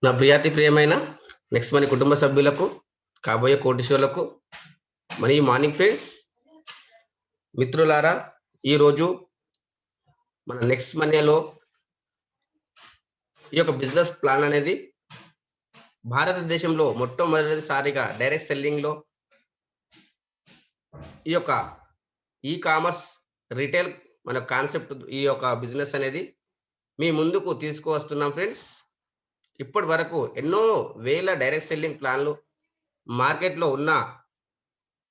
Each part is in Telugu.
నా ప్రియమైన నెక్స్ట్ మనీ కుటుంబ సభ్యులకు, కాబోయే కోటీశ్వరులకు, మరి మార్నింగ్ ఫ్రెండ్స్, మిత్రులారా, ఈరోజు మన నెక్స్ట్ మనీలో ఈ యొక్క బిజినెస్ ప్లాన్ అనేది భారతదేశంలో మొట్టమొదటిసారిగా డైరెక్ట్ సెల్లింగ్‌లో ఈ యొక్క ఈ కామర్స్ రిటైల్ మన కాన్సెప్ట్ ఈ యొక్క బిజినెస్ అనేది మీ ముందుకు తీసుకువస్తున్నాం ఫ్రెండ్స్. ఇప్పటి వరకు ఎన్నో వేల డైరెక్ట్ సెల్లింగ్ ప్లాన్‌లు మార్కెట్‌లో ఉన్న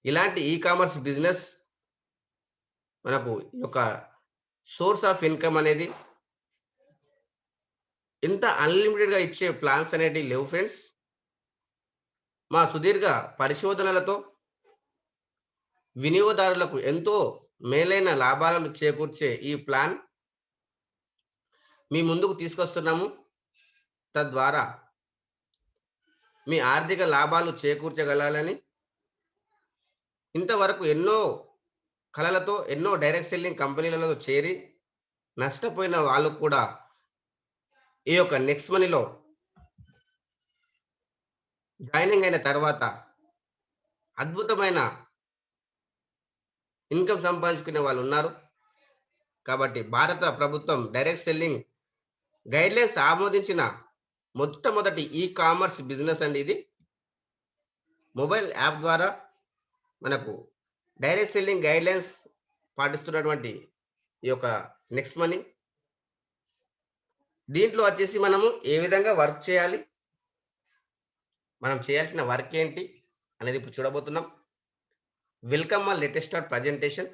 ఇలాంటి ఈ కామర్స్ బిజినెస్ మనకు ఈ యొక్క సోర్స్ ఆఫ్ ఇన్‌కమ్ అనేది ఇంత అన్‌లిమిటెడ్‌గా ఇచ్చే ప్లాన్స్ అనేటివి లేవు ఫ్రెండ్స్. మా సుదీర్ఘ పరిశోధనలతో వినియోగదారులకు ఎంతో మేలైన లాభాలను చేకూర్చే ఈ ప్లాన్ మీ ముందుకు తీసుకొస్తున్నాము. తద్వారా మీ ఆర్థిక లాభాలు చేకూర్చగలాలని ఇంతవరకు ఎన్నో కలలతో ఎన్నో డైరెక్ట్ సెల్లింగ్ కంపెనీలలో చేరి నష్టపోయిన వాళ్ళు కూడా ఈ యొక్క నెక్స్ట్ మనీలో జాయినింగ్ అయిన తర్వాత అద్భుతమైన ఇన్కమ్ సంపాదించుకునే వాళ్ళు ఉన్నారు. కాబట్టి భారత ప్రభుత్వం డైరెక్ట్ సెల్లింగ్ గైడ్లైన్స్ ఆమోదించిన మొట్టమొదటి ఈ కామర్స్ బిజినెస్ అండి ఇది. మొబైల్ యాప్ ద్వారా మనకు డైరెక్ట్ సెల్లింగ్ గైడ్లైన్స్ పాటిస్తున్నటువంటి ఈ యొక్క నెక్స్ట్ మనీ. దీంట్లో వచ్చేసి మనము ఏ విధంగా వర్క్ చేయాలి, మనం చేయాల్సిన వర్క్ ఏంటి అనేది ఇప్పుడు చూడబోతున్నాం. వెల్కమ్ మా లేటెస్ట్ ప్రజెంటేషన్.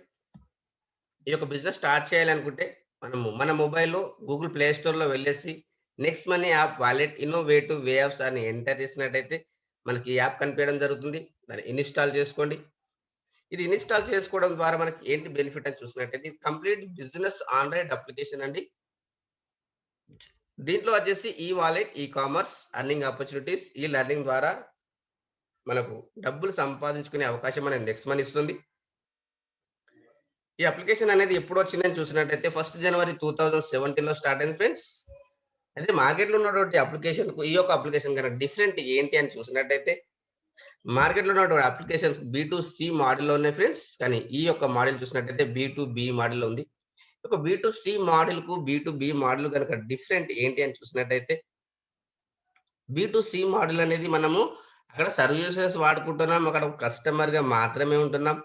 ఈ యొక్క బిజినెస్ స్టార్ట్ చేయాలనుకుంటే మనము మన మొబైల్‌లో గూగుల్ ప్లే స్టోర్‌లో వెళ్ళేసి next money app wallet innovative వే ఆఫ్స్ అని ఎంటర్ చేసినట్టయితే మనకి ఈ యాప్ కనిపించడం జరుగుతుంది. దాన్ని ఇన్‌స్టాల్ చేసుకోండి. ఇది ఇన్‌స్టాల్ చేసుకోవడం ద్వారా మనకి ఏంటి బెనిఫిట్ అని చూసినట్టయితే ఇది కంప్లీట్ బిజినెస్ ఆండ్రాయిడ్ అప్లికేషన్ అండి. దీంట్లో వచ్చేసి ఈ wallet, e commerce, earning opportunities, ఈ లెర్నింగ్ ద్వారా మనకు డబ్బులు సంపాదించుకునే అవకాశం అనేది నెక్స్ట్ మనీ ఇస్తుంది. ఈ అప్లికేషన్ అనేది ఎప్పుడు వచ్చిందని చూసినట్టయితే 1 జనవరి 2017లో స్టార్ట్ అయింది ఫ్రెండ్స్. అయితే మార్కెట్‌లో ఉన్నటువంటి అప్లికేషన్‌కు ఈ యొక్క అప్లికేషన్ కన్నా డిఫరెంట్ ఏంటి అని చూసినట్టయితే మార్కెట్‌లో ఉన్నటువంటి అప్లికేషన్స్ బి2సి మోడల్‌లో ఉన్నాయి ఫ్రెండ్స్. కానీ ఈ యొక్క మోడల్ చూసినట్టయితే బి2బి మోడల్‌లో ఉంది. ఒక బి2సి మోడల్‌కు బి2బి మోడల్ గనుక డిఫరెంట్ ఏంటి అని చూసినట్టయితే బి2సి మోడల్ అనేది మనము అక్కడ సర్వీసెస్ వాడుకుంటున్నాం. అక్కడ కస్టమర్‌గా మాత్రమే ఉంటున్నాం.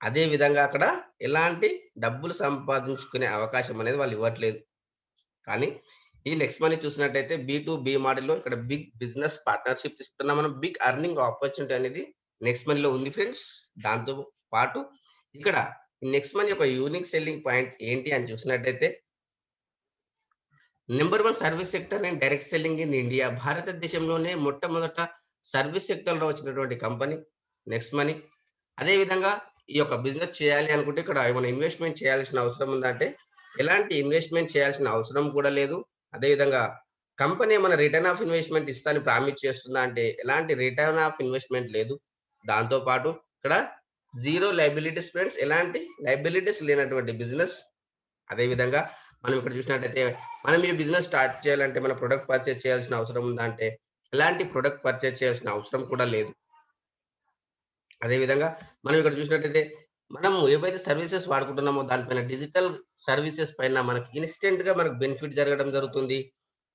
అదే విధంగా అక్కడ ఎలాంటి డబ్బులు సంపాదించుకునే అవకాశం అనేది వాళ్ళు ఇవ్వట్లేదు. కానీ ఈ నెక్స్ట్ మనీ చూసినట్టయితే బి2బి మోడల్‌లో ఇక్కడ బిగ్ బిజినెస్ పార్ట్నర్‌షిప్ తీసుకుంటున్నాం మనం. బిగ్ ఎర్నింగ్ ఆపర్చునిటీ అనేది నెక్స్ట్ మనీలో ఉంది ఫ్రెండ్స్. దాంతో పాటు ఇక్కడ నెక్స్ట్ మనీ యొక్క యూనిక్ సెల్లింగ్ పాయింట్ ఏంటి అని చూసినట్టయితే number 1 service sector in direct selling in India. భారతదేశంలోనే మొట్టమొదట సర్వీస్ సెక్టర్‌లో వచ్చినటువంటి కంపెనీ నెక్స్ట్ మనీ. అదే విధంగా ఈ యొక్క బిజినెస్ చేయాలి అనుకుంటే ఇక్కడ ఏమైనా ఇన్వెస్ట్‌మెంట్ చేయాల్సిన అవసరం ఉందా అంటే ఎలాంటి ఇన్వెస్ట్‌మెంట్ చేయాల్సిన అవసరం కూడా లేదు. అదే విధంగా కంపెనీ ఏమైనా రిటర్న్ ఆఫ్ ఇన్వెస్ట్‌మెంట్ ఇస్తా అని ప్రామిస్ చేస్తుందా అంటే ఎలాంటి రిటర్న్ ఆఫ్ ఇన్వెస్ట్‌మెంట్ లేదు. దాంతో పాటు ఇక్కడ జీరో లయబిలిటీస్ ఫ్రెండ్స్. ఎలాంటి లయబిలిటీస్ లేనటువంటి బిజినెస్. అదే విధంగా మనం ఇక్కడ చూసినట్టయితే మనం ఈ బిజినెస్ స్టార్ట్ చేయాలంటే మన ప్రొడక్ట్ పర్చేజ్ చేయాల్సిన అవసరం ఉందా అంటే ఎలాంటి ప్రొడక్ట్ పర్చేజ్ చేయాల్సిన అవసరం కూడా లేదు. అదే విధంగా మనం ఇక్కడ చూసినట్టయితే మనము ఏవైతే సర్వీసెస్ వాడుకుంటున్నామో దానిపైన డిజిటల్ సర్వీసెస్ పైన మనకి ఇన్‌స్టంట్‌గా మనకు బెనిఫిట్ జరగడం జరుగుతుంది.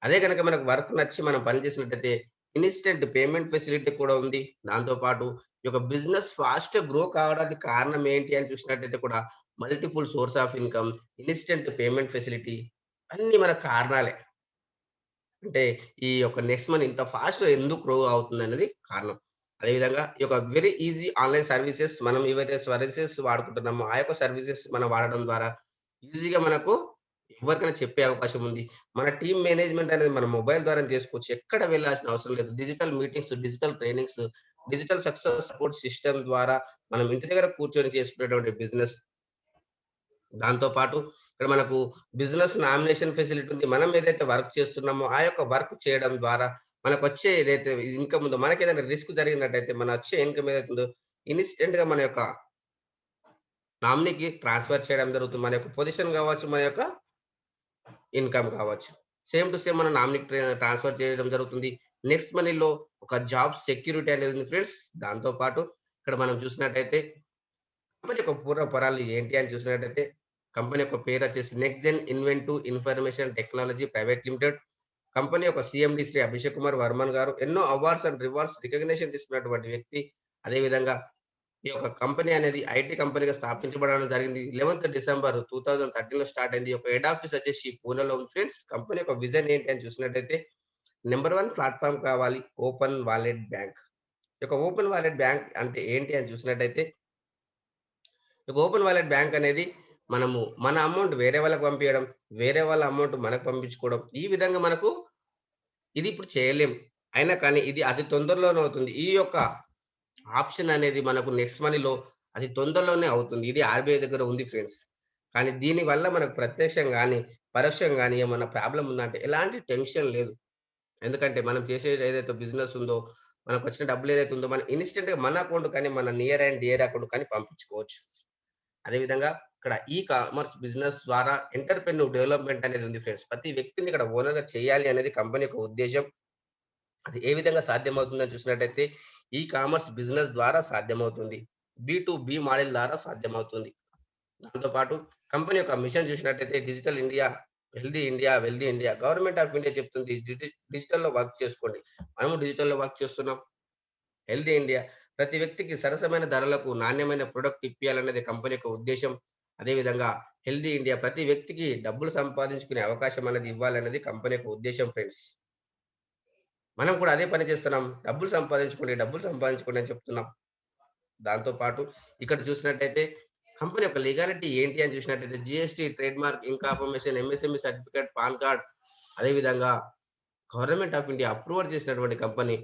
అదే గనక మనకు వర్క్ నచ్చి మనం పని చేసినట్టయితే ఇన్‌స్టంట్ పేమెంట్ ఫెసిలిటీ కూడా ఉంది. దాంతో పాటు ఈ యొక్క బిజినెస్ ఫాస్ట్‌గా గ్రో కావడానికి కారణం ఏంటి అని చూసినట్టయితే కూడా multiple source of income, instant payment facility అన్నీ మన కారణాలే. అంటే ఈ యొక్క నెక్స్ట్ మనీ ఇంత ఫాస్ట్‌గా ఎందుకు గ్రో అవుతుందనేది కారణం. అదేవిధంగా ఈ యొక్క వెరీ ఈజీ ఆన్‌లైన్ సర్వీసెస్ మనం ఏవైతే సర్వీసెస్ వాడుకుంటున్నామో, ఆ యొక్క సర్వీసెస్ మనం వాడడం ద్వారా ఈజీగా మనకు ఎవరికైనా చెప్పే అవకాశం ఉంది. మన టీమ్ మేనేజ్‌మెంట్ అనేది మన మొబైల్ ద్వారానే చేసుకోవచ్చు. ఎక్కడ వెళ్ళాల్సిన అవసరం లేదు. Digital meetings, digital trainings, digital success support system ద్వారా మనం ఇంటి దగ్గర కూర్చొని చేసుకునేటువంటి బిజినెస్. దాంతో పాటు ఇక్కడ మనకు బిజినెస్ నామినేషన్ ఫెసిలిటీ ఉంది. మనం ఏదైతే వర్క్ చేస్తున్నామో, ఆ యొక్క వర్క్ చేయడం ద్వారా మనకొచ్చే ఏదైతే ఇన్‌కమ్ ఉందో, మనకేదైనా రిస్క్ జరిగినట్టయితే మన వచ్చే ఇన్‌కమ్ ఏదైతే ఉందో ఇన్‌స్టంట్‌గా మన యొక్క నామినీకి ట్రాన్స్‌ఫర్ చేయడం జరుగుతుంది. మన యొక్క పొజిషన్ కావచ్చు, మన యొక్క ఇన్‌కమ్ కావచ్చు. సేమ్ టు సేమ్ మన నామినీకి ట్రాన్స్‌ఫర్ చేయడం జరుగుతుంది. నెక్స్ట్ మనీలో ఒక జాబ్ సెక్యూరిటీ అనేది ఉంది ఫ్రెండ్స్. దాంతో పాటు ఇక్కడ మనం చూసినట్టయితే కంపెనీ యొక్క పూర్వపరాలు ఏంటి అని చూసినట్టయితే, కంపెనీ యొక్క పేరొచ్చేసి next gen inventive information technology private limited. Company యొక్క సీఎండీ శ్రీ అభిషేక్ కుమార్ వర్మన్ గారు ఎన్నో అవార్డ్స్ అండ్ రివార్డ్స్ రికగ్నిషన్ తీసుకున్నటువంటి వ్యక్తి. అదేవిధంగా ఈ యొక్క కంపెనీ అనేది ఐటీ కంపెనీగా స్థాపించబడడం జరిగింది. 11th డిసెంబర్ 2013లో స్టార్ట్ అయింది. ఈ యొక్క హెడ్ ఆఫీస్ వచ్చేసి పూణేలో ఉంది ఫ్రెండ్స్. కంపెనీ యొక్క విజన్ ఏంటి అని చూసినట్టయితే, నంబర్ 1 ప్లాట్‌ఫార్మ్ కావాలి ఓపెన్ వాలెట్ బ్యాంక్. ఈ యొక్క ఓపెన్ వాలెట్ బ్యాంక్ అంటే ఏంటి అని చూసినట్టయితే, ఈ ఓపెన్ వాలెట్ బ్యాంక్ అనేది మనము మన అమౌంట్ వేరే వాళ్ళకి పంపియడం, వేరే వాళ్ళ అమౌంట్ మనకు పంపించుకోవడం. ఈ విధంగా మనకు ఇది ఇప్పుడు చేయలేం. అయినా కానీ ఇది అతి తొందరలోనే అవుతుంది. ఈ యొక్క ఆప్షన్ అనేది మనకు నెక్స్ట్ మనీలో అతి తొందరలోనే అవుతుంది. ఇది ఆర్‌బీఐ దగ్గర ఉంది ఫ్రెండ్స్. కానీ దీనివల్ల మనకు ప్రత్యక్షంగా గాని, పరోక్షంగా గాని ఏమన్నా ప్రాబ్లమ్ ఉందంటే ఎలాంటి టెన్షన్ లేదు. ఎందుకంటే మనం చేసేది ఏదైతే బిజినెస్ ఉందో, మనకొచ్చిన డబ్బులు ఏదైతే ఉందో మనం ఇన్‌స్టంట్‌గా మన అకౌంట్ కానీ, మన నియర్ అండ్ డియర్ అకౌంట్ కానీ పంపించుకోవచ్చు. అదేవిధంగా ఇక్కడ ఈ కామర్స్ బిజినెస్ ద్వారా ఎంటర్‌ప్రెన్యూర్ డెవలప్‌మెంట్ అనేది ఉంది ఫ్రెండ్స్. ప్రతి వ్యక్తిని ఇక్కడ ఓనర్‌గా చేయాలి అనేది కంపెనీ యొక్క ఉద్దేశ్యం. అది ఏ విధంగా సాధ్యమవుతుందని చూసినట్టయితే, ఈ కామర్స్ బిజినెస్ ద్వారా సాధ్యమవుతుంది. బి మోడల్ ద్వారా సాధ్యమవుతుంది. దాంతో పాటు కంపెనీ యొక్క మిషన్ చూసినట్టయితే digital India, healthy India, wealthy India. Government of India చెప్తుంది డిజిటల్‌లో వర్క్ చేసుకోండి. మనము డిజిటల్‌లో వర్క్ చేస్తున్నాం. హెల్తీ ఇండియా ప్రతి వ్యక్తికి సరసమైన ధరలకు నాణ్యమైన ప్రొడక్ట్ ఇప్పియాలనేది కంపెనీ యొక్క ఉద్దేశ్యం. అదేవిధంగా హెల్తీ ఇండియా ప్రతి వ్యక్తికి డబ్బులు సంపాదించుకునే అవకాశం అనేది ఇవ్వాలనేది కంపెనీ యొక్క ఉద్దేశ్యం ఫ్రెండ్స్. మనం కూడా అదే పని చేస్తున్నాం. డబ్బులు సంపాదించుకోండి అని చెప్తున్నాం. దాంతో పాటు ఇక్కడ చూసినట్టయితే కంపెనీ యొక్క లీగాలిటీ ఏంటి అని చూసినట్టయితే GST, trade mark, incorporation, MSME certificate, PAN card అదేవిధంగా గవర్నమెంట్ ఆఫ్ ఇండియా అప్రూవల్ చేసినటువంటి కంపెనీ.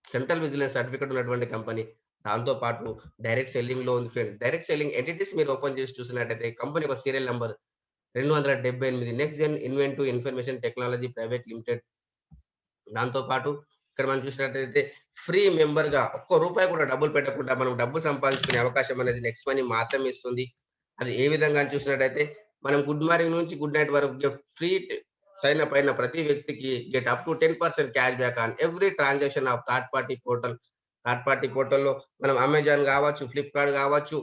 సెంట్రల్ విజిలెన్స్ సర్టిఫికేట్ ఉన్నటువంటి కంపెనీ. దాంతో పాటు డైరెక్ట్ సెల్లింగ్‌లో ఉంది ఫ్రెండ్స్. డైరెక్ట్ సెల్లింగ్ ఎంటిటీస్ మీరు ఓపెన్ చేసి చూసినట్టయితే కంపెనీ యొక్క serial number 278 next gen inventive information technology private limited. దాంతో పాటు ఇక్కడ మనం చూసినట్టయితే ఫ్రీ మెంబర్‌గా ఒక్క రూపాయి కూడా డబ్బులు పెట్టకుండా మనం డబ్బు సంపాదించుకునే అవకాశం అనేది నెక్స్ట్ మనీ మాత్రమే ఇస్తుంది. అది ఏ విధంగా అని చూసినట్టయితే మనం గుడ్ మార్నింగ్ నుంచి గుడ్ నైట్ వరకు ఫ్రీ సైన్ అప్ అయిన ప్రతి వ్యక్తికి get up to 10% cash back on every transaction of third party portal. Third party పోర్టల్‌లో మనం అమెజాన్ గావచ్చు, ఫ్లిప్‌కార్ట్ గావచ్చు,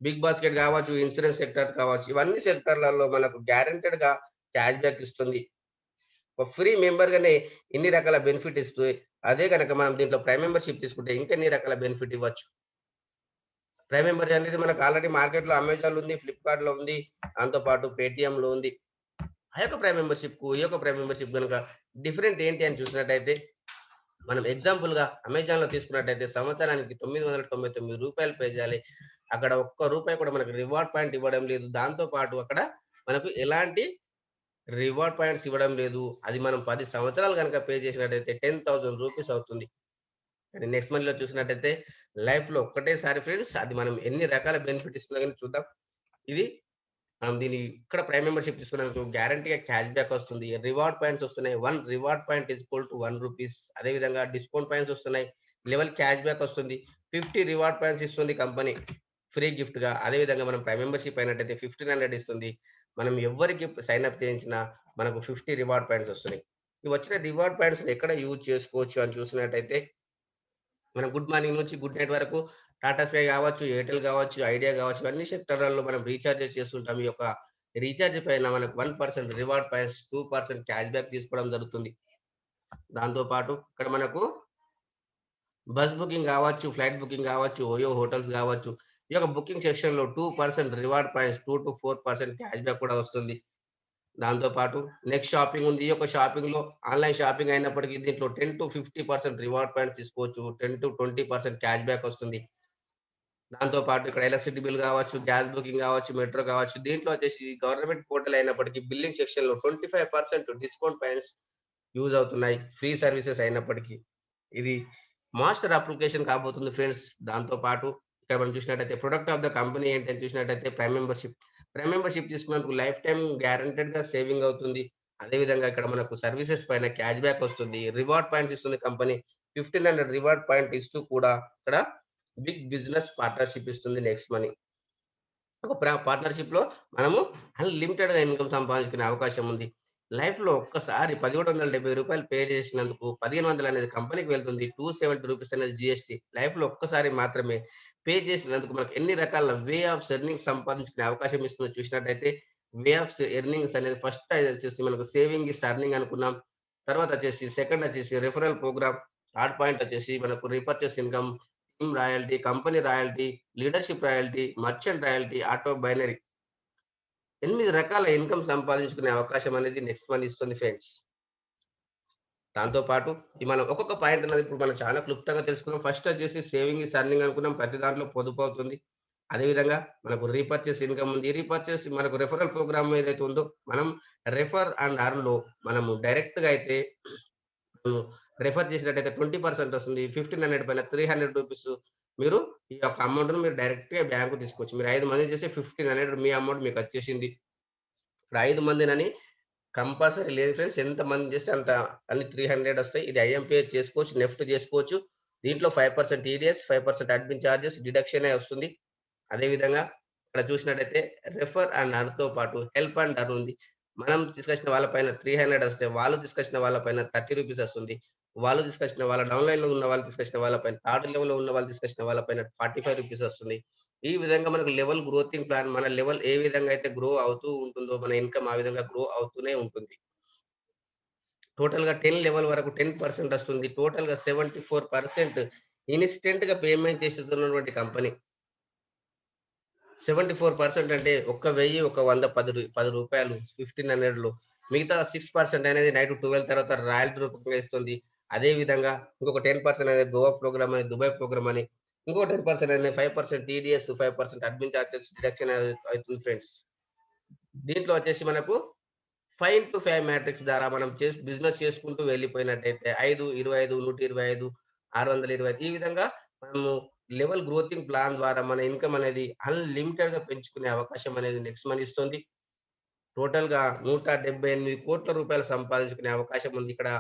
బిగ్ బాస్కెట్ గావచ్చు, ఇన్స్యూరెన్స్ సెక్టార్ కావచ్చు. ఇవన్నీ సెక్టార్‌లలో మనకు గ్యారంటెడ్‌గా క్యాష్ బ్యాక్ ఇస్తుంది. ఒక ఫ్రీ మెంబర్‌గానే ఇన్ని రకాల బెనిఫిట్ ఇస్తూ, అదే గనక మనం దీంట్లో ప్రైమ్ మెంబర్‌షిప్ తీసుకుంటే ఇంకా ఎన్ని రకాల బెనిఫిట్ ఇవ్వచ్చు. ప్రైమ్ మెంబర్ అనేది మనకు ఆల్రెడీ మార్కెట్‌లో అమెజాన్‌లో ఉంది, ఫ్లిప్‌కార్ట్‌లో ఉంది. దాంతో పాటు పేటీఎంలో ఉంది. ఆ యొక్క ప్రైమ్ మెంబర్‌షిప్‌కు, ఈ యొక్క ప్రైమ్ మెంబర్‌షిప్ గనుక డిఫరెంట్ ఏంటి అని చూసినట్టయితే, మనం ఎగ్జాంపుల్‌గా అమెజాన్‌లో తీసుకున్నట్టయితే సంవత్సరానికి రూ. 999 పే చేయాలి. అక్కడ ఒక్క రూపాయి కూడా మనకు రివార్డ్ పాయింట్ ఇవ్వడం లేదు. దాంతో పాటు అక్కడ మనకు ఎలాంటి రివార్డ్ పాయింట్స్ ఇవ్వడం లేదు. అది మనం 10 సంవత్సరాలు గనక పే చేసినట్టయితే రూ. 10,000 అవుతుంది. కానీ నెక్స్ట్ మంత్‌లో చూసినట్టయితే లైఫ్‌లో ఒక్కటేసారి ఫ్రెండ్స్ అది మనం ఎన్ని రకాల బెనిఫిట్ ఇస్తుందో గాని చూద్దాం. ఇది మనం దీన్ని ఇక్కడ ప్రైమ్ మెంబర్‌షిప్ తీసుకున్నందుకు గ్యారంటీ‌గా క్యాష్ బ్యాక్ వస్తుంది. రివార్డ్ పాయింట్స్ వస్తున్నాయి. 1 reward point is equal to రూ. 1. అదేవిధంగా డిస్కౌంట్ పాయింట్స్ వస్తున్నాయి. లెవెల్ క్యాష్ బ్యాక్ వస్తుంది. 50 రివార్డ్ పాయింట్స్ ఇస్తుంది కంపెనీ ఫ్రీ గిఫ్ట్‌గా. అదేవిధంగా మనం ప్రైమ్ మెంబర్‌షిప్ అయినట్టయితే 1500 ఇస్తుంది. మనం ఎవ్వరికి సైన్ అప్ చేయించినా మనకు 50 రివార్డ్ పాయింట్స్ వస్తున్నాయి. ఈ వచ్చిన రివార్డ్ పాయింట్స్‌ని ఎక్కడ యూజ్ చేసుకోవచ్చు అని చూసినట్టయితే మనం గుడ్ మార్నింగ్ నుంచి గుడ్ నైట్ వరకు టాటా స్కై గావచ్చు, ఎయిర్టెల్ గావచ్చు, ఐడియా గావచ్చు, అన్ని సెక్టార్‌లలో మనం రీచార్జెస్ చేస్తుంటాం. ఈ యొక్క రీచార్జ్ పైన మనకు 1% రివార్డ్ పాయింట్స్, 2% క్యాష్ బ్యాక్ తీసుకోవడం జరుగుతుంది. దాంతో పాటు ఇక్కడ మనకు బస్ బుకింగ్ గావచ్చు, ఫ్లైట్ బుకింగ్ గావచ్చు, ఓయో హోటల్స్ గావచ్చు, ఈ యొక్క బుకింగ్ సెక్షన్‌లో 2% రివార్డ్ పాయింట్స్, 2-4% క్యాష్ బ్యాక్ కూడా వస్తుంది. దాంతో పాటు నెక్స్ట్ షాపింగ్ ఉంది. ఈ యొక్క షాపింగ్‌లో ఆన్‌లైన్ షాపింగ్ అయినప్పటికీ దీంట్లో 10-50% రివార్డ్ పాయింట్స్ తీసుకోవచ్చు. 10-20% క్యాష్ బ్యాక్ వస్తుంది. దాంతో పాటు ఇక్కడ ఎలక్ట్రిసిటీ బిల్ గావచ్చు, గ్యాస్ బుకింగ్ గావచ్చు, మెట్రో గావచ్చు. దీంట్లో వచ్చేసి గవర్నమెంట్ పోర్టల్ అయినప్పటికీ బిల్లింగ్ సెక్షన్‌లో 25% డిస్కౌంట్ పాయింట్స్ యూజ్ అవుతున్నాయి. ఫ్రీ సర్వీసెస్ అయినప్పటికీ. ఇది మాస్టర్ అప్లికేషన్ కాబోతుంది ఫ్రెండ్స్. దాంతో పాటు ఇక్కడ మనం చూసినట్టయితే ప్రొడక్ట్ ఆఫ్ ద కంపెనీ ఏంటని చూసినట్టయితే ప్రైమ్ మెంబర్‌షిప్. ప్రైమ్ మెంబర్‌షిప్ తీసుకున్నందుకు లైఫ్ టైమ్ గ్యారంటెడ్‌గా సేవింగ్ అవుతుంది. అదేవిధంగా ఇక్కడ మనకు సర్వీసెస్ పైన క్యాష్ బ్యాక్ వస్తుంది. రివార్డ్ పాయింట్స్ ఇస్తుంది కంపెనీ. 1500 రివార్డ్ పాయింట్ ఇస్తూ కూడా ఇక్కడ బిగ్ బిజినెస్ పార్ట్నర్‌షిప్ ఇస్తుంది నెక్స్ట్ మనీ. ఒక పార్ట్నర్‌షిప్‌లో మనము అన్‌లిమిటెడ్‌గా ఇన్‌కమ్ సంపాదించుకునే అవకాశం ఉంది. లైఫ్‌లో ఒక్కసారి రూ. 1,770 పే చేసినందుకు 1,500 అనేది కంపెనీకి వెళ్తుంది. రూ. 270 అనేది జీఎస్టీ. లైఫ్‌లో ఒక్కసారి మాత్రమే పే చేసినందుకు మనకు ఎన్ని రకాల వే ఆఫ్ ఎర్నింగ్స్ సంపాదించుకునే అవకాశం ఇస్తుందో చూసినట్టయితే, వే ఆఫ్ ఎర్నింగ్స్ అనేది ఫస్ట్ వచ్చేసి మనకు సేవింగ్ ఈస్ ఎర్నింగ్ అనుకున్నాం. తర్వాత వచ్చేసి సెకండ్ వచ్చేసి రిఫరల్ ప్రోగ్రామ్. థర్డ్ పాయింట్ వచ్చేసి మనకు repurchase income, team royalty, company royalty, leadership royalty, merchant royalty, auto binary. 8 రకాల ఇన్‌కమ్ సంపాదించుకునే అవకాశం అనేది నెక్స్ట్ వన్ ఇస్తుంది ఫ్రెండ్స్. దాంతో పాటు ఈ మనం ఒక్కొక్క పాయింట్ అనేది ఇప్పుడు మనం చాలా క్లుప్తంగా తెలుసుకున్నాం. ఫస్ట్ వచ్చేసి సేవింగ్ ఈస్ ఎర్నింగ్ అనుకున్నాం. ప్రతి దాంట్లో పొదుపు అవుతుంది. అదేవిధంగా మనకు రీపర్చేస్ ఇన్‌కమ్ ఉంది. రీపర్చేస్ మనకు రిఫరల్ ప్రోగ్రామ్ ఏదైతే ఉందో, మనం రిఫర్ అండ్ ఎర్న్‌లో మనము డైరెక్ట్‌గా అయితే హ్మ్. రిఫర్ చేసినట్టయితే 20% వస్తుంది. 1500 పైన రూ. 300 మీరు ఈ యొక్క అమౌంట్‌ని మీరు డైరెక్ట్‌గా బ్యాంక్‌కి తీసుకోవచ్చు. మీరు 5 మందిని చేస్తే 1500 మీ అమౌంట్ మీకొచ్చేసింది. ఇప్పుడు 5 మందినని కంపల్సరీ లేదు ఫ్రెండ్స్. ఎంతమంది చేస్తే అంత అన్ని 300 ఒస్తాయి. ఇది ఐఎంపీఎస్ చేసుకోవచ్చు, నెఫ్ట్ చేసుకోవచ్చు. దీంట్లో 5% టీడీఎస్, 5% అడ్మిన్ చార్జెస్ డిడక్షనే వస్తుంది. అదే విధంగా ఇక్కడ చూసినట్టయితే రిఫర్ అండ్ అర్న్‌తో పాటు హెల్ప్ అండ్ అర్న్ ఉంది. మనం తీసుకొచ్చిన వాళ్ళ పైన 300 వస్తే, వాళ్ళు తీసుకొచ్చిన వాళ్ళ పైన రూ. 30 వస్తుంది. వాళ్ళు తీసుకొచ్చిన వాళ్ళ డౌన్‌లైన్‌లో ఉన్న వాళ్ళు తీసుకొచ్చిన వాళ్ళ పైన, థర్డ్ లెవెల్‌లో ఉన్న వాళ్ళు తీసుకొచ్చిన వాళ్ళ పైన రూ. 45 వస్తుంది. ఈ విధంగా మనకు లెవెల్ గ్రోతింగ్ ప్లాన్ మన లెవెల్ ఏ విధంగా అయితే గ్రో అవుతూ ఉంటుందో, మన ఇన్‌కమ్ ఆ విధంగా గ్రో అవుతూనే ఉంటుంది. టోటల్‌గా 10 లెవెల్ వరకు 10% వస్తుంది. టోటల్‌గా 74% ఇన్‌స్టంట్‌గా పేమెంట్ చేసేస్తున్నటువంటి కంపెనీ. 74% అంటే ఒక్క 1000 ఒక 100 రూ. 10 1500లో మిగతా 6% అనేది నైట్ 12 తర్వాత రాయల్టీ రూపంగా ఇస్తుంది. అదే విధంగా ఇంకొక 10% అనేది గోవా ప్రోగ్రామ్ అని, దుబాయ్ ప్రోగ్రామ్ అని, ఇంకో 10% అనేది 5% టీడీఎస్, 5% అడ్మిన్ చార్జెస్ డిడక్షన్ అయితుంది ఫ్రెండ్స్. దీంట్లో వచ్చేసి మనకు 5-5 మ్యాట్రిక్స్ ద్వారా మనం బిజినెస్ చేసుకుంటూ వెళ్ళిపోయినట్టయితే 5, 25, 125, 625 ఈ విధంగా మనము లెవెల్ గ్రోతింగ్ ప్లాన్ ద్వారా మన ఇన్‌కమ్ అనేది అన్‌లిమిటెడ్‌గా పెంచుకునే అవకాశం అనేది నెక్స్ట్ మనీ ఇస్తుంది. టోటల్‌గా రూ. 178,00,00,000 సంపాదించుకునే అవకాశం ఉంది. ఇక్కడ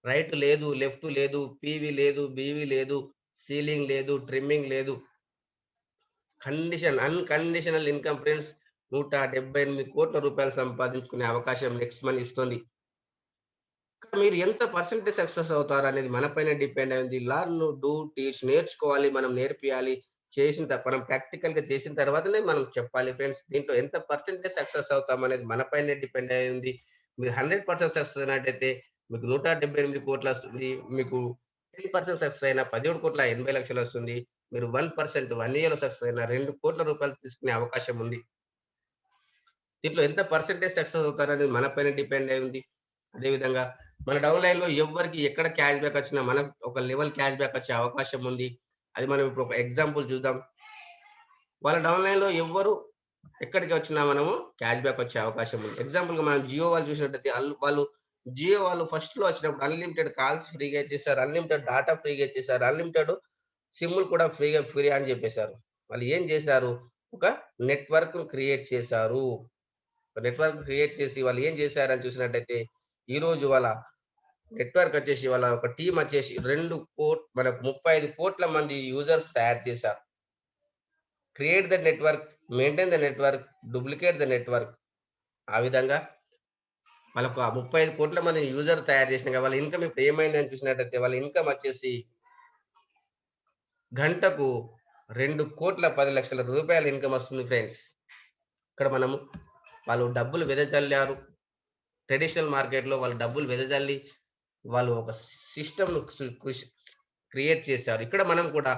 రైట్ లేదు, లెఫ్ట్ లేదు, పీవీ లేదు, బీవీ లేదు, సీలింగ్ లేదు, ట్రిమ్మింగ్ లేదు. అన్‌కండిషనల్ ఇన్‌కమ్ ఫ్రెండ్స్ రూ. 178,00,00,000 సంపాదించుకునే అవకాశం నెక్స్ట్ మనీ ఇస్తుంది. మీరు ఎంత పర్సెంటేజ్ సక్సెస్ అవుతారనేది మన పైన డిపెండ్ అయింది. లెర్న్, డూ, టీచ్ నేర్చుకోవాలి. మనం నేర్పియాలి. మనం ప్రాక్టికల్‌గా చేసిన తర్వాతనే మనం చెప్పాలి ఫ్రెండ్స్. దీంట్లో ఎంత పర్సెంటేజ్ సక్సెస్ అవుతామనేది మన పైనే డిపెండ్ అయ్యి ఉంది. మీరు 100% సక్సెస్ అయినట్టయితే మీకు 178,00,00,000 వస్తుంది. మీకు 10% సక్సెస్ అయినా 17,80,00,000 వస్తుంది. మీరు 1% 1 ఇయర్‌లో సక్సెస్ అయినా రూ. 2,00,00,000 తీసుకునే అవకాశం ఉంది. దీంట్లో ఎంత పర్సెంటేజ్ సక్సెస్ అవుతారనేది మన పైన డిపెండ్ అయి ఉంది. అదే విధంగా మన డౌన్ లైన్‌లో ఎవ్వరికి ఎక్కడ క్యాష్ బ్యాక్ వచ్చినా మనకు ఒక లెవెల్ క్యాష్ బ్యాక్ వచ్చే అవకాశం ఉంది. అది మనం ఇప్పుడు ఒక ఎగ్జాంపుల్ చూద్దాం. వాళ్ళ డౌన్ లైన్‌లో ఎవ్వరు ఎక్కడికి వచ్చినా మనము క్యాష్ బ్యాక్ వచ్చే అవకాశం ఉంది. ఎగ్జాంపుల్‌గా మనం జియో వాళ్ళు చూసినట్టయితే వాళ్ళు జియో వాళ్ళు ఫస్ట్‌లో వచ్చినప్పుడు అన్‌లిమిటెడ్ కాల్స్ ఫ్రీగా ఇచ్చేసారు. అన్‌లిమిటెడ్ డాటా ఫ్రీగా ఇచ్చేసారు. అన్‌లిమిటెడ్ సిమ్‌లు కూడా ఫ్రీ అని చెప్పేసారు. వాళ్ళు ఏం చేశారు? ఒక నెట్వర్క్‌ని క్రియేట్ చేశారు. నెట్వర్క్ క్రియేట్ చేసి వాళ్ళు ఏం చేశారని చూసినట్టయితే, ఈరోజు వాళ్ళ నెట్వర్క్ వచ్చేసి వాళ్ళ ఒక టీమ్ వచ్చేసి మనకు 35,00,00,000 మంది యూజర్స్ తయారు చేశారు. Create the network, maintain the network, duplicate the network. ఆ విధంగా వాళ్ళొక 35,00,00,000 మంది యూజర్ తయారు చేసినాక వాళ్ళ ఇన్‌కమ్ ఇప్పుడు ఏమైందని చూసినట్టయితే వాళ్ళ ఇన్‌కమ్ వచ్చేసి గంటకు రూ. 2,10,00,000 ఇన్‌కమ్ వస్తుంది ఫ్రెండ్స్. ఇక్కడ మనము వాళ్ళు డబ్బులు వెదజల్లారు. ట్రెడిషనల్ మార్కెట్‌లో వాళ్ళు డబ్బులు వెదజల్లి వాళ్ళు ఒక సిస్టమ్‌ను క్రియేట్ చేశారు. ఇక్కడ మనం కూడా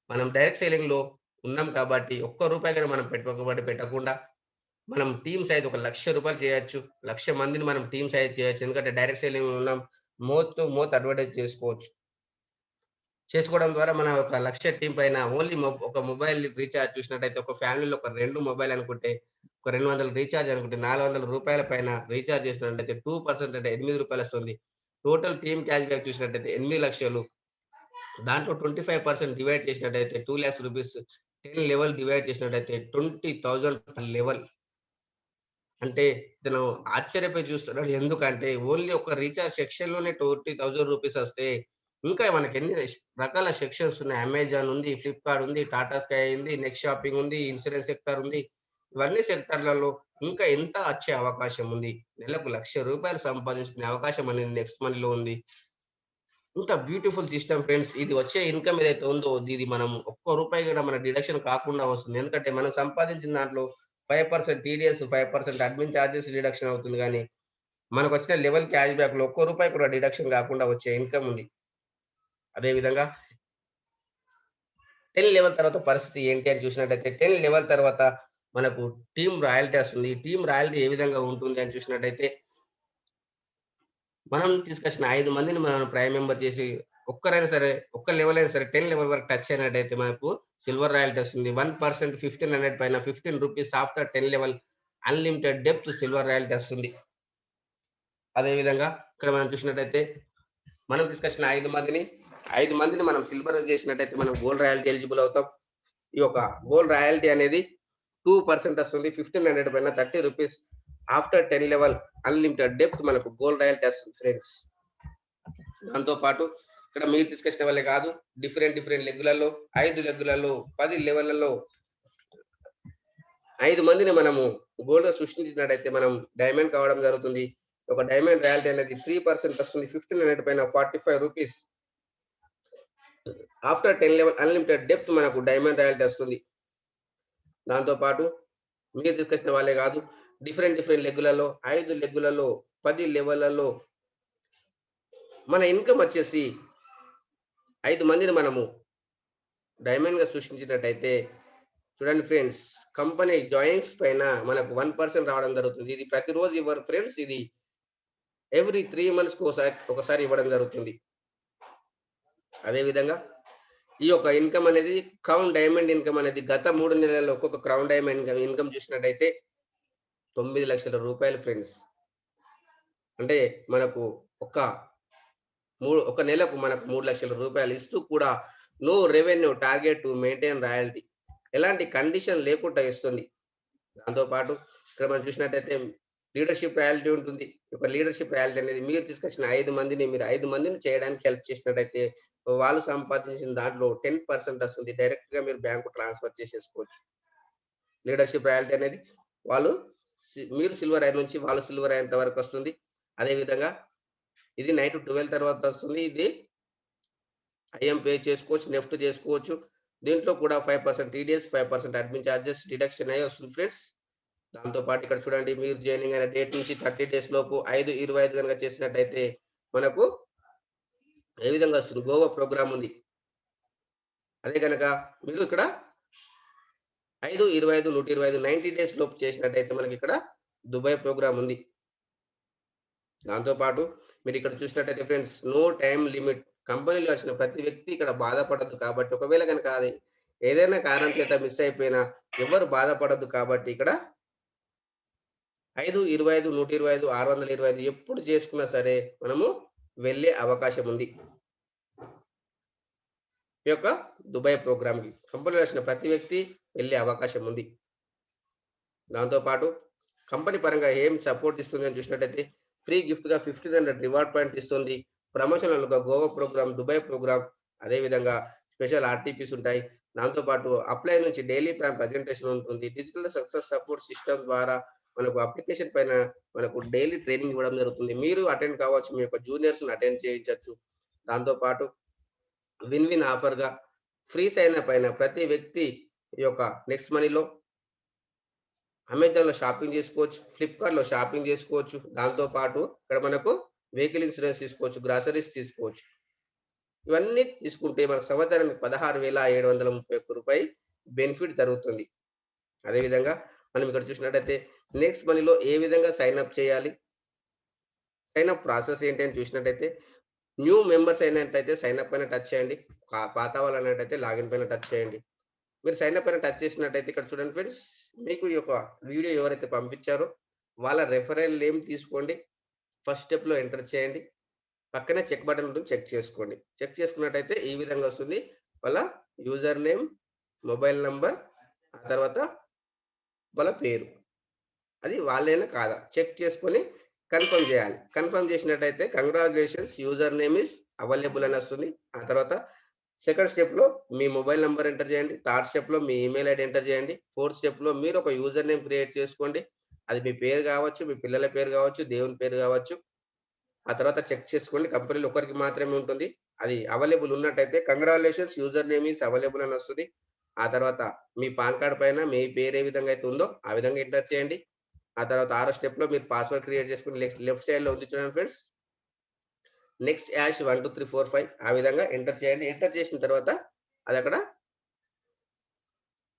మనం డైరెక్ట్ సెల్లింగ్‌లో ఉన్నాం కాబట్టి ఒక్క రూపాయి కూడా మనం పెట్టుబడి పెట్టకుండా మనం టీమ్ సైజ్ ఒక రూ. 1,00,000 చేయొచ్చు. 1,00,000 మందిని మనం టీమ్ సైజ్ చేయొచ్చు. ఎందుకంటే డైరెక్ట్ సెల్లింగ్‌లో ఉన్నాం. మౌత్ టు మౌత్ అడ్వర్టైజ్ చేసుకోవచ్చు. చేసుకోవడం ద్వారా మన ఒక 1,00,000 టీమ్ పైన ఓన్లీ ఒక మొబైల్ రీచార్జ్ చూసినట్టయితే ఒక ఫ్యామిలీలో ఒక 2 మొబైల్ అనుకుంటే ఒక 200 రీచార్జ్ అనుకుంటే రూ. 400 పైన రీచార్జ్ చేసినట్టయితే 2% అంటే రూ. 8 వస్తుంది. టోటల్ టీమ్ క్యాష్ బ్యాక్ చూసినట్టయితే 8,00,000 దాంట్లో 25% డివైడ్ చేసినట్టయితే రూ. 2,00,000 10 లెవెల్ డివైడ్ చేసినట్టయితే 20,000 పర్ లెవెల్. అంటే ఇతను ఆశ్చర్యపోయి చూస్తున్నాడు. ఎందుకంటే ఓన్లీ ఒక రీచార్జ్ సెక్షన్‌లోనే రూ. 20,000 వస్తే ఇంకా మనకెన్ని రకాల సెక్షన్స్ ఉన్నాయి. అమెజాన్ ఉంది, ఫ్లిప్‌కార్ట్ ఉంది, టాటా స్కై ఉంది, నెక్స్ట్ షాపింగ్ ఉంది, ఇన్స్యూరెన్స్ సెక్టార్ ఉంది. ఇవన్నీ సెక్టార్‌లలో ఇంకా ఎంత వచ్చే అవకాశం ఉంది. నెలకు ₹1,00,000 సంపాదించుకునే అవకాశం అనేది నెక్స్ట్ మనీలో ఉంది. ఇంత బ్యూటిఫుల్ సిస్టమ్ ఫ్రెండ్స్. ఇది వచ్చే ఇన్‌కమ్ ఏదైతే ఉందో ఇది మనం ఒక్క రూపాయి కూడా మన డిడక్షన్ కాకుండా వస్తుంది. ఎందుకంటే మనం సంపాదించిన దాంట్లో 5% టీడీఎస్, 5% అడ్మిన్ చార్జెస్ డిడక్షన్ అవుతుంది గానీ, మనకొచ్చిన లెవెల్ క్యాష్ బ్యాక్‌లో ఒక్క రూపాయి కూడా డిడక్షన్ కాకుండా వచ్చే ఇన్‌కమ్ ఉంది. అదే విధంగా 10 లెవెల్ తర్వాత పరిస్థితి ఏంటి అని చూసినట్టయితే 10 లెవెల్ తర్వాత మనకు టీమ్ రాయల్టీ వస్తుంది. టీమ్ రాయల్టీ ఏ విధంగా ఉంటుంది అని చూసినట్టయితే మనం తీసుకొచ్చిన 5 మందిని మనం ప్రైమ్ మెంబర్ చేసి ఒక్కరైనా సరే, ఒక్క లెవెల్ అయినా సరే 10 లెవెల్ వరకు టచ్ అయినట్టయితే మనకు సిల్వర్ రాయల్టీ వస్తుంది. 1% 1500 పైన ₹15 after 10 level unlimited depth silver royalty వస్తుంది. అదే విధంగా ఇక్కడ మనం చూసినట్టయితే మనం తీసుకొచ్చిన 5 మందిని మనం సిల్వర్ చేసినట్టయితే మనం గోల్డ్ రాయల్టీ ఎలిజిబుల్ అవుతాం. ఈ యొక్క గోల్డ్ రాయల్టీ అనేది 2% వస్తుంది. 1500 పైన ₹30 ఆఫ్టర్ 10 లెవెల్ అన్‌లిమిటెడ్ డెప్త్ మనకు గోల్డ్ రాయల్టీ వస్తుంది ఫ్రెండ్స్. దాంతో పాటు ఇక్కడ మీరు తీసుకొచ్చిన వాళ్ళే కాదు. డిఫరెంట్ లెగ్గులలో 5 లెగ్గులలో 10 లెవెల్‌లలో 5 మందిని మనము గోల్డ్‌గా సృష్టించినట్టయితే మనం డైమండ్ కావడం జరుగుతుంది. ఒక డైమండ్ రాయల్టీ అనేది 3% వస్తుంది. 1500 పైన ₹45 ఆఫ్టర్ 10 లెవెల్ అన్‌లిమిటెడ్ డెప్త్ మనకు డైమండ్ రాయల్టీ వస్తుంది. దాంతో పాటు మీరు తీసుకొచ్చిన వాళ్ళే కాదు. డిఫరెంట్ లెగ్గులలో 5 లెగ్గులలో 10 లెవెల్‌లలో మన ఇన్‌కమ్ వచ్చేసి 5 మందిని మనము డైమండ్‌గా సృష్టించినట్టయితే చూడండి ఫ్రెండ్స్, కంపెనీ జాయినింగ్స్ పైన మనకు 1% రావడం జరుగుతుంది. ఇది ప్రతిరోజు ఇవ్వరు ఫ్రెండ్స్. ఇది ఎవ్రీ 3 మంత్స్‌కి ఒకసారి ఇవ్వడం జరుగుతుంది. అదే విధంగా ఈ యొక్క ఇన్‌కమ్ అనేది క్రౌన్ డైమండ్ ఇన్‌కమ్ అనేది గత 3 నెలల్లో ఒక్కొక్క క్రౌన్ డైమండ్ ఇన్‌కమ్ చూసినట్టయితే ₹9,00,000 ఫ్రెండ్స్. అంటే మనకు ఒక నెలకు మనకు ₹3,00,000 ఇస్తూ కూడా no revenue target to maintain royalty. ఎలాంటి కండిషన్ లేకుండా ఇస్తుంది. దాంతో పాటు ఇక్కడ మనం చూసినట్టయితే లీడర్‌షిప్ రాయల్టీ ఉంటుంది. ఒక లీడర్‌షిప్ రాయల్టీ అనేది మీరు తీసుకొచ్చిన 5 మందిని మీరు 5 మందిని చేయడానికి హెల్ప్ చేసినట్టయితే వాళ్ళు సంపాదించిన దాంట్లో 10% వస్తుంది. డైరెక్ట్‌గా మీరు బ్యాంకు ట్రాన్స్‌ఫర్ చేసేసుకోవచ్చు. లీడర్‌షిప్ రాయల్టీ అనేది వాళ్ళు మీరు సిల్వర్ అయిన నుంచి వాళ్ళు సిల్వర్ అయ్యేంత వరకు వస్తుంది. అదే విధంగా ఇది నైట్ 12 తర్వాత వస్తుంది. ఇది ఐఎంపే చేసుకోవచ్చు, నెఫ్ట్ చేసుకోవచ్చు. దీంట్లో కూడా 5% టీడీఎస్, 5% అడ్మిన్ చార్జెస్ డిడక్షన్ అయ్యి వస్తుంది ఫ్రెండ్స్. దాంతో పాటు ఇక్కడ చూడండి మీరు జాయినింగ్ అయిన డేట్ నుంచి 30 డేస్ లోపు 5/25 గనుక చేసినట్టయితే మనకు ఏ విధంగా వస్తుంది గోవా ప్రోగ్రామ్ ఉంది. అదే గనక మీరు ఇక్కడ 5, 25, 125 90 డేస్ లోపు చేసినట్టయితే మనకిక్కడ దుబాయ్ ప్రోగ్రామ్ ఉంది. దాంతో పాటు మీరిక్కడ చూసినట్టయితే ఫ్రెండ్స్ నో టైమ్ లిమిట్. కంపెనీలో వచ్చిన ప్రతి వ్యక్తి ఇక్కడ బాధపడొద్దు కాబట్టి ఒకవేళ గనక అది ఏదైనా కారణం చేత మిస్ అయిపోయినా ఎవరు బాధపడొద్దు కాబట్టి ఇక్కడ 5, 25, 125, 625 ఎప్పుడు చేసుకున్నా సరే మనము వెళ్ళే అవకాశం ఉంది. ఈ యొక్క దుబాయ్ ప్రోగ్రామ్‌కి కంపెనీలో వచ్చిన ప్రతి వ్యక్తి వెళ్ళే అవకాశం ఉంది. దాంతో పాటు కంపెనీ పరంగా ఏం సపోర్ట్ ఇస్తుంది అని చూసినట్టయితే ఫ్రీ గిఫ్ట్‌గా 1500 రివార్డ్ పాయింట్ ఇస్తుంది. ప్రమోషనల్‌గా గోవా ప్రోగ్రామ్, దుబాయ్ ప్రోగ్రామ్, అదే విధంగా స్పెషల్ ఆర్‌టిపిస్ ఉంటాయి. దాంతో పాటు అప్లై నుంచి డైలీ ప్లాన్ ప్రజెంటేషన్ ఉంటుంది. డిజిటల్ సక్సెస్ సపోర్ట్ సిస్టమ్ ద్వారా మనకు అప్లికేషన్ పైన మనకు డైలీ ట్రైనింగ్ ఇవ్వడం జరుగుతుంది. మీరు అటెండ్ కావచ్చు. మీ యొక్క జూనియర్స్‌ని అటెండ్ చేయించొచ్చు. దాంతో పాటు విన్ విన్ ఆఫర్‌గా ఫ్రీ సైన్ అప్ అయిన ప్రతి వ్యక్తి ఈ యొక్క నెక్స్ట్ మనీలో అమెజాన్‌లో షాపింగ్ చేసుకోవచ్చు. ఫ్లిప్‌కార్ట్‌లో షాపింగ్ చేసుకోవచ్చు. దాంతో పాటు ఇక్కడ మనకు వెహికల్ ఇన్స్యూరెన్స్ తీసుకోవచ్చు. గ్రాసరీస్ తీసుకోవచ్చు. ఇవన్నీ తీసుకుంటే మనకు సంవత్సరానికి ₹16,731 బెనిఫిట్ జరుగుతుంది. అదే విధంగా మనం ఇక్కడ చూసినట్టయితే నెక్స్ట్ మనీలో ఏ విధంగా సైన్ అప్ చేయాలి? సైన్ అప్ ప్రాసెస్ ఏంటి అని చూసినట్టయితే న్యూ మెంబర్స్ అయినట్టయితే సైన్ అప్ పైన టచ్ చేయండి. పాత వాళ్ళన్నట్టయితే లాగిన్ పైన టచ్ చేయండి. మీరు సైన్ అప్ పైన టచ్ చేసినట్టయితే ఇక్కడ చూడండి ఫ్రెండ్స్, మీకు ఈ యొక్క వీడియో ఎవరైతే పంపించారో వాళ్ళ రెఫరల్ నేమ్ తీసుకోండి. ఫస్ట్ స్టెప్‌లో ఎంటర్ చేయండి. పక్కనే చెక్ బటన్ ఉంటుంది. చెక్ చేసుకోండి. చెక్ చేసుకున్నట్టయితే ఈ విధంగా వస్తుంది. వాళ్ళ యూజర్ నేమ్, మొబైల్ నంబర్, ఆ తర్వాత వాళ్ళ పేరు. అది వాళ్ళేనా కాదా చెక్ చేసుకొని కన్ఫర్మ్ చేయాలి. కన్ఫర్మ్ చేసినట్టయితే congratulations user name is available అని వస్తుంది. ఆ తర్వాత సెకండ్ స్టెప్‌లో మీ మొబైల్ నంబర్ ఎంటర్ చేయండి. థర్డ్ స్టెప్‌లో మీ ఈమెయిల్ ఐడీ ఎంటర్ చేయండి. ఫోర్త్ స్టెప్‌లో మీరు ఒక యూజర్ నేమ్ క్రియేట్ చేసుకోండి. అది మీ పేరు కావచ్చు, మీ పిల్లల పేరు కావచ్చు, దేవుని పేరు కావచ్చు. ఆ తర్వాత చెక్ చేసుకోండి. కంపెనీలో ఒకరికి మాత్రమే ఉంటుంది. అది అవైలబుల్ ఉన్నట్టయితే congratulations user name is available అని వస్తది. ఆ తర్వాత మీ పాన్ కార్డ్ పైన మీ పేరు ఏ విధంగా అయితే ఉందో ఆ విధంగా ఎంటర్ చేయండి. ఆ తర్వాత ఆరో స్టెప్‌లో మీరు పాస్వర్డ్ క్రియేట్ చేసుకొని లెఫ్ట్ సైడ్‌లో ఉంది చూడండి ఫ్రెండ్స్. నెక్స్ట్ హాష్ 1, 2, 3, 4, 5 ఆ విధంగా ఎంటర్ చేయండి. ఎంటర్ చేసిన తర్వాత అదక్కడ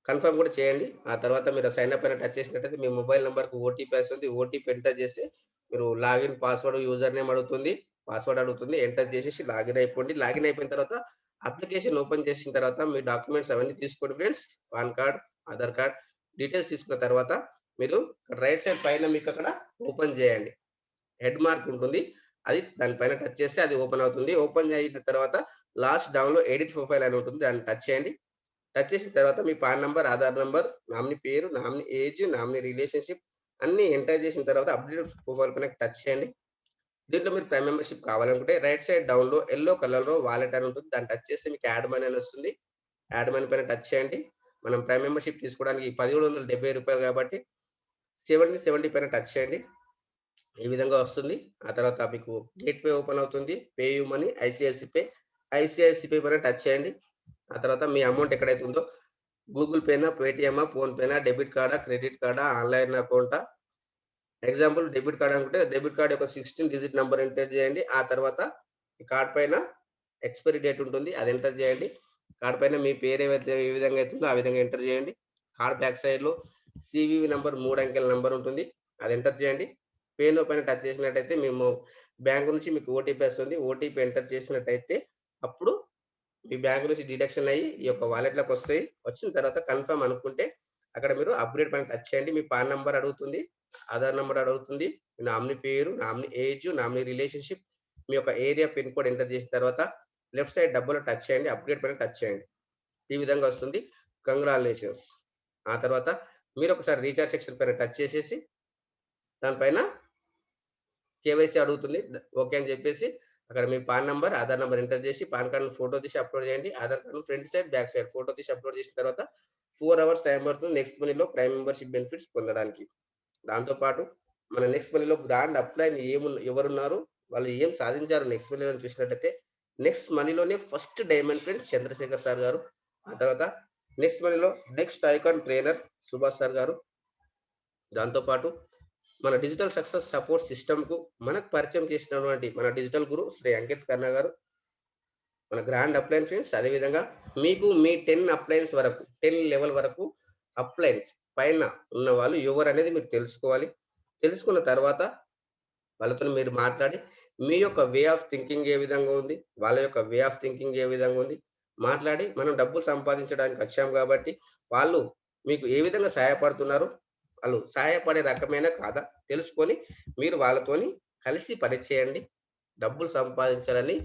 కన్ఫర్మ్ కూడా చేయండి. ఆ తర్వాత మీరు సైన్ అప్ పైన టచ్ చేసినట్టయితే మీ మొబైల్ నంబర్‌కి ఓటీపీ వస్తుంది. ఓటీపీ ఎంటర్ చేసి మీరు లాగిన్ పాస్వర్డ్, యూజర్ నేమ్ అడుగుతుంది. పాస్వర్డ్ అడుగుతుంది. ఎంటర్ చేసేసి లాగిన్ అయిపోండి. లాగిన్ అయిపోయిన తర్వాత అప్లికేషన్ ఓపెన్ చేసిన తర్వాత మీ డాక్యుమెంట్స్ అవన్నీ తీసుకోండి friends. Pan card, Aadhaar card details తీసుకున్న తర్వాత మీరు రైట్ సైడ్ పైన మీకక్కడ ఓపెన్ చేయండి. హెడ్ మార్క్ ఉంటుంది. అది దాని పైన టచ్ చేస్తే అది ఓపెన్ అవుతుంది. ఓపెన్ అయిన తర్వాత లాస్ట్ డౌన్‌లో ఎడిట్ ప్రొఫైల్ అని ఉంటుంది. దాన్ని టచ్ చేయండి. టచ్ చేసిన తర్వాత మీ PAN number, Aadhaar number, nominee పేరు, నామినీ ఏజ్, నామినీ రిలేషన్‌షిప్ అన్నీ ఎంటర్ చేసిన తర్వాత అప్డేట్ ప్రొఫైల్ పైన టచ్ చేయండి. దీంట్లో మీరు ప్రైమ్ మెంబర్‌షిప్ కావాలనుకుంటే రైట్ సైడ్ డౌన్‌లో యెల్లో కలర్‌లో వాలెట్ అని ఉంటుంది. దాన్ని టచ్ చేస్తే మీకు యాడ్ మనీ అని వస్తుంది. యాడ్ మనీ పైన టచ్ చేయండి. మనం ప్రైమ్ మెంబర్‌షిప్ తీసుకోవడానికి రూ. 1770 కాబట్టి 70 పైన టచ్ చేయండి. ఈ విధంగా వస్తుంది. ఆ తర్వాత మీకు గేట్‌వే ఓపెన్ అవుతుంది. పేయూ మనీ, ఐసీఐసీ పే పైన టచ్ చేయండి. ఆ తర్వాత మీ అమౌంట్ ఎక్కడైతే ఉందో గూగుల్ పేనా, పేటీఎమా, ఫోన్‌పేనా, డెబిట్ కార్డా, క్రెడిట్ కార్డా, ఆన్‌లైన్ అకౌంటా? ఎగ్జాంపుల్ డెబిట్ కార్డ్ అనుకుంటే డెబిట్ కార్డ్ యొక్క 16 డిజిట్ నంబర్ ఎంటర్ చేయండి. ఆ తర్వాత ఈ కార్డ్ పైన ఎక్స్‌పైరీ డేట్ ఉంటుంది. అది ఎంటర్ చేయండి. కార్డ్ పైన మీ పేరు ఏ విధంగా అయితుందో ఆ విధంగా ఎంటర్ చేయండి. కార్డ్ బ్యాక్ సైడ్‌లో సీవీవీ నంబర్ 3 అంకెల నంబర్ ఉంటుంది. అది ఎంటర్ చేయండి. పే నౌ పైన టచ్ చేసినట్టయితే మేము బ్యాంక్ నుంచి మీకు ఓటీపీ వస్తుంది. ఓటీపీ ఎంటర్ చేసినట్టయితే అప్పుడు మీ బ్యాంక్ నుంచి డిడక్షన్ అయ్యి ఈ యొక్క వాలెట్‌లోకొస్తాయి. వచ్చిన తర్వాత కన్ఫర్మ్ అనుకుంటే అక్కడ మీరు అప్‌గ్రేడ్ పైన టచ్ చేయండి. మీ పాన్ నంబర్ అడుగుతుంది. ఆధార్ నంబర్ అడుగుతుంది. మీ నామినీ పేరు, నామినీ ఏజ్, నామినీ రిలేషన్‌షిప్, మీ యొక్క ఏరియా పిన్ కోడ్ ఎంటర్ చేసిన తర్వాత లెఫ్ట్ సైడ్ డబ్బులో టచ్ చేయండి. అప్‌గ్రేడ్ పైన టచ్ చేయండి. ఈ విధంగా వస్తుంది. కంగ్రాచ్యులేషన్స్. ఆ తర్వాత మీరొకసారి రీచార్జ్ సెక్షన్ పైన టచ్ చేసేసి దాని పైన కేవైసీ అడుగుతుంది. ఓకే అని చెప్పేసి అక్కడ మీ PAN number, Aadhaar number enter చేసి పాన్ కార్డ్‌ని ఫోటో తీసి అప్‌లోడ్ చేయండి. ఆధార్ కార్డ్‌ని front side, back side photo తీసి అప్‌లోడ్ చేసిన తర్వాత 4 అవర్స్ టైమ్ పడుతుంది నెక్స్ట్ మనీలో ప్రైమ్ మెంబర్‌షిప్ బెనిఫిట్స్ పొందడానికి. దాంతో పాటు మన నెక్స్ట్ మనీలో గ్రాండ్ అప్‌లైన్ ఎవరున్నారు? వాళ్ళు ఏం సాధించారు నెక్స్ట్ మనీలో అని చూసినట్టయితే నెక్స్ట్ మనీలోనే first diamond friend Chandrashekhar sir గారు. ఆ తర్వాత నెక్స్ట్ మనీలో next icon trainer Subhash sir గారు. దాంతో పాటు మన డిజిటల్ సక్సెస్ సపోర్ట్ సిస్టమ్‌కు మనకు పరిచయం చేసినటువంటి మన డిజిటల్ గురు శ్రీ అంకిత్ కన్నా గారు, మన గ్రాండ్ అప్లయన్స్ ఫ్రెండ్స్. అదేవిధంగా మీకు మీ 10 అప్లయన్స్ వరకు 10 లెవెల్ వరకు అప్లయన్స్ పైన ఉన్నవాళ్ళు ఎవరనేది మీరు తెలుసుకోవాలి. తెలుసుకున్న తర్వాత వాళ్ళతోని మీరు మాట్లాడి మీ యొక్క వే ఆఫ్ థింకింగ్ ఏ విధంగా ఉంది? వాళ్ళ యొక్క వే ఆఫ్ థింకింగ్ ఏ విధంగా ఉంది? మాట్లాడి మనం డబ్బులు సంపాదించడానికి వచ్చాం కాబట్టి వాళ్ళు మీకు ఏ విధంగా సహాయపడుతున్నారు? వాళ్ళు సహాయపడే రకమేనా కాదా? తెలుసుకొని మీరు వాళ్ళతోని కలిసి పని చేయండి. డబ్బులు సంపాదించాలని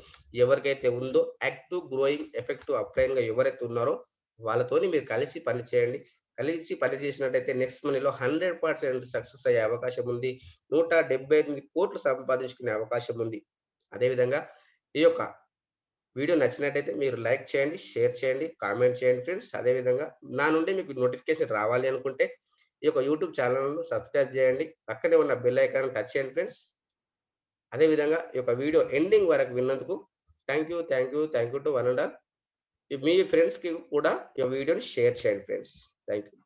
ఎవరికైతే ఉందో యాక్టివ్, గ్రోయింగ్, ఎఫెక్టివ్ అప్లైన్‌గా ఎవరైతే ఉన్నారో వాళ్ళతోని మీరు కలిసి పని చేయండి. కలిసి పని చేసినట్టయితే నెక్స్ట్ మనీలో 100% సక్సెస్ అయ్యే అవకాశం ఉంది. 178,00,00,000 సంపాదించుకునే అవకాశం ఉంది. అదేవిధంగా ఈ యొక్క వీడియో నచ్చినట్టయితే మీరు లైక్ చేయండి, షేర్ చేయండి, కామెంట్ చేయండి ఫ్రెండ్స్. అదేవిధంగా నా నుండి మీకు నోటిఫికేషన్ రావాలి అనుకుంటే ఈ యొక్క యూట్యూబ్ ఛానెల్‌ను సబ్స్క్రైబ్ చేయండి. పక్కనే ఉన్న బెల్ ఐకాన్ టచ్ చేయండి ఫ్రెండ్స్. అదే విధంగా ఈ యొక్క వీడియో ఎండింగ్ వరకు విన్నందుకు thank you to one and all. మీ ఫ్రెండ్స్‌కి కూడా ఈ వీడియోని షేర్ చేయండి ఫ్రెండ్స్. Thank you.